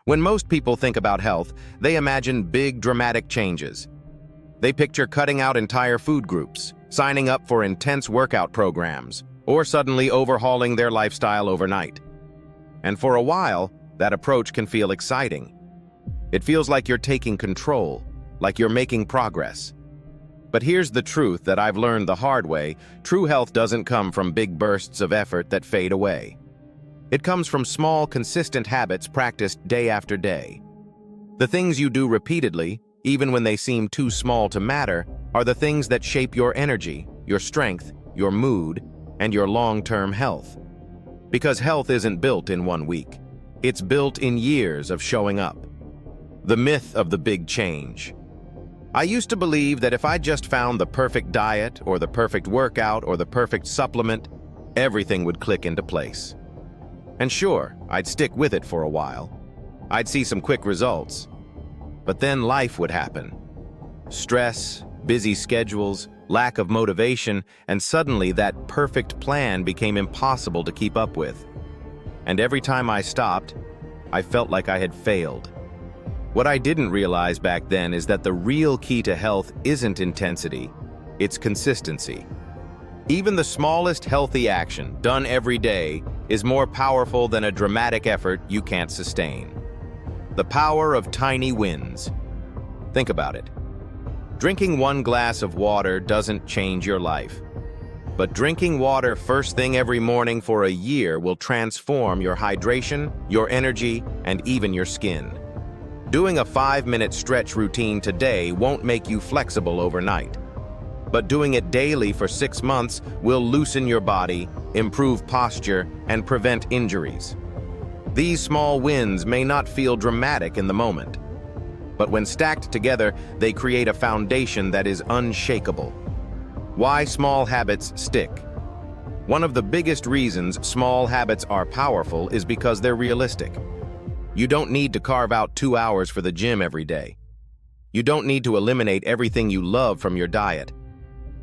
When most people think about health, they imagine big, dramatic changes. They picture cutting out entire food groups, signing up for intense workout programs, or suddenly overhauling their lifestyle overnight. And for a while, that approach can feel exciting. It feels like you're taking control, like you're making progress. But here's the truth that I've learned the hard way: true health doesn't come from big bursts of effort that fade away. It comes from small, consistent habits practiced day after day. The things you do repeatedly, even when they seem too small to matter, are the things that shape your energy, your strength, your mood, and your long-term health. Because health isn't built in 1 week. It's built in years of showing up. The myth of the big change. I used to believe that if I just found the perfect diet, or the perfect workout, or the perfect supplement, everything would click into place. And sure, I'd stick with it for a while. I'd see some quick results. But then life would happen. Stress, busy schedules, lack of motivation, and suddenly that perfect plan became impossible to keep up with. And every time I stopped, I felt like I had failed. What I didn't realize back then is that the real key to health isn't intensity, it's consistency. Even the smallest healthy action, done every day, is more powerful than a dramatic effort you can't sustain. The power of tiny wins. Think about it. Drinking 1 glass of water doesn't change your life. But drinking water first thing every morning for a year will transform your hydration, your energy, and even your skin. Doing a 5-minute stretch routine today won't make you flexible overnight. But doing it daily for 6 months will loosen your body, improve posture, and prevent injuries. These small wins may not feel dramatic in the moment, but when stacked together, they create a foundation that is unshakable. Why small habits stick? One of the biggest reasons small habits are powerful is because they're realistic. You don't need to carve out 2 hours for the gym every day. You don't need to eliminate everything you love from your diet.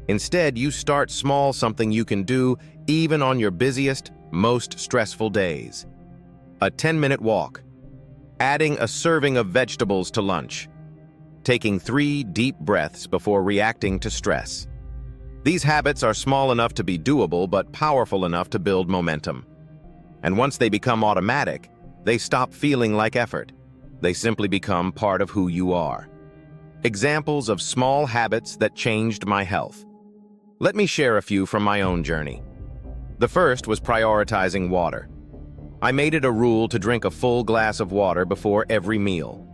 Instead, you start small, something you can do even on your busiest, most stressful days. A 10-minute walk. Adding a serving of vegetables to lunch. Taking 3 deep breaths before reacting to stress. These habits are small enough to be doable but powerful enough to build momentum. And once they become automatic, they stop feeling like effort. They simply become part of who you are. Examples of small habits that changed my health. Let me share a few from my own journey. The first was prioritizing water. I made it a rule to drink a full glass of water before every meal.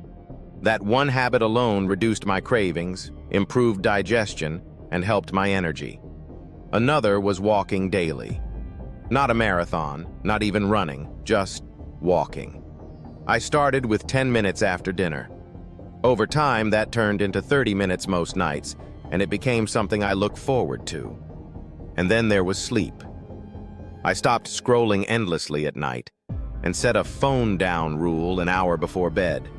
That one habit alone reduced my cravings, improved digestion, and helped my energy. Another was walking daily. Not a marathon, not even running, just walking. I started with 10 minutes after dinner. Over time, that turned into 30 minutes most nights, and it became something I look forward to. And then there was sleep. I stopped scrolling endlessly at night and set a phone down rule an hour before bed.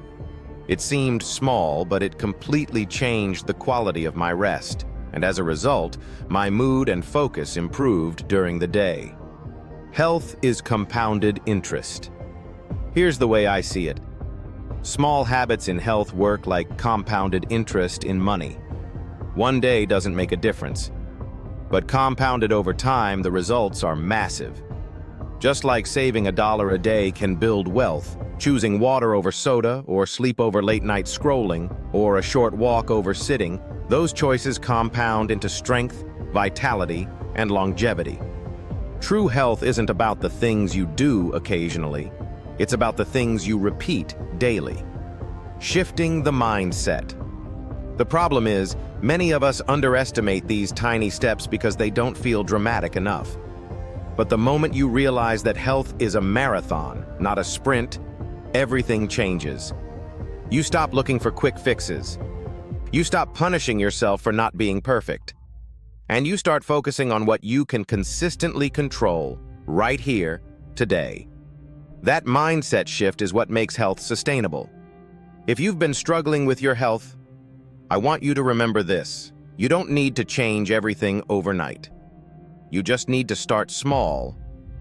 It seemed small, but it completely changed the quality of my rest, and as a result, my mood and focus improved during the day. Health is compounded interest. Here's the way I see it. Small habits in health work like compounded interest in money. One day doesn't make a difference, but compounded over time, the results are massive. Just like saving $1 a day can build wealth, choosing water over soda, or sleep over late-night scrolling, or a short walk over sitting, those choices compound into strength, vitality, and longevity. True health isn't about the things you do occasionally. It's about the things you repeat daily. Shifting the mindset. The problem is, many of us underestimate these tiny steps because they don't feel dramatic enough. But the moment you realize that health is a marathon, not a sprint, everything changes. You stop looking for quick fixes. You stop punishing yourself for not being perfect. And you start focusing on what you can consistently control, right here, today. That mindset shift is what makes health sustainable. If you've been struggling with your health, I want you to remember this. You don't need to change everything overnight. You just need to start small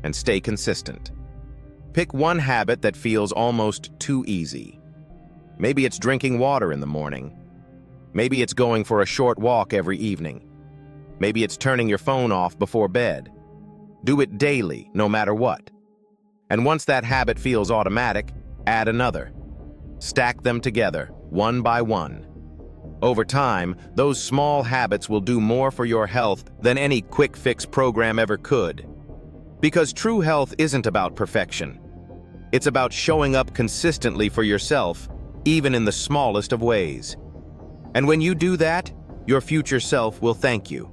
and stay consistent. Pick one habit that feels almost too easy. Maybe it's drinking water in the morning. Maybe it's going for a short walk every evening. Maybe it's turning your phone off before bed. Do it daily, no matter what. And once that habit feels automatic, add another. Stack them together, one by one. Over time, those small habits will do more for your health than any quick-fix program ever could. Because true health isn't about perfection. It's about showing up consistently for yourself, even in the smallest of ways. And when you do that, your future self will thank you.